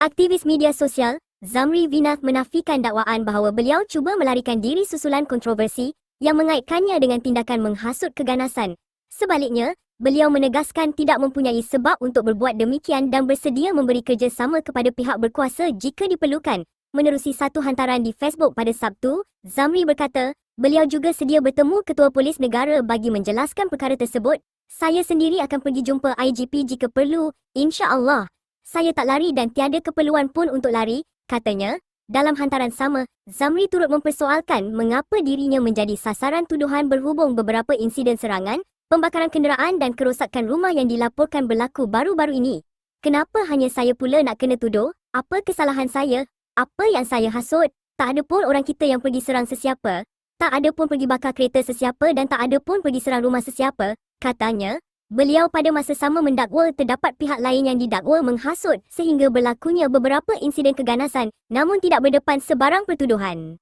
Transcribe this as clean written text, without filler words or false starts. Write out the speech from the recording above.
Aktivis media sosial, Zamri Vinath menafikan dakwaan bahawa beliau cuba melarikan diri susulan kontroversi yang mengaitkannya dengan tindakan menghasut keganasan. Sebaliknya, beliau menegaskan tidak mempunyai sebab untuk berbuat demikian dan bersedia memberi kerjasama kepada pihak berkuasa jika diperlukan. Menerusi satu hantaran di Facebook pada Sabtu, Zamri berkata, beliau juga sedia bertemu Ketua Polis Negara bagi menjelaskan perkara tersebut. Saya sendiri akan pergi jumpa IGP jika perlu, insya-Allah. Saya tak lari dan tiada keperluan pun untuk lari, katanya. Dalam hantaran sama, Zamri turut mempersoalkan mengapa dirinya menjadi sasaran tuduhan berhubung beberapa insiden serangan, pembakaran kenderaan dan kerosakan rumah yang dilaporkan berlaku baru-baru ini. Kenapa hanya saya pula nak kena tuduh? Apa kesalahan saya? Apa yang saya hasut? Tak ada pun orang kita yang pergi serang sesiapa. Tak ada pun pergi bakar kereta sesiapa dan tak ada pun pergi serang rumah sesiapa, katanya. Beliau pada masa sama mendakwa terdapat pihak lain yang didakwa menghasut sehingga berlakunya beberapa insiden keganasan namun tidak berdepan sebarang pertuduhan.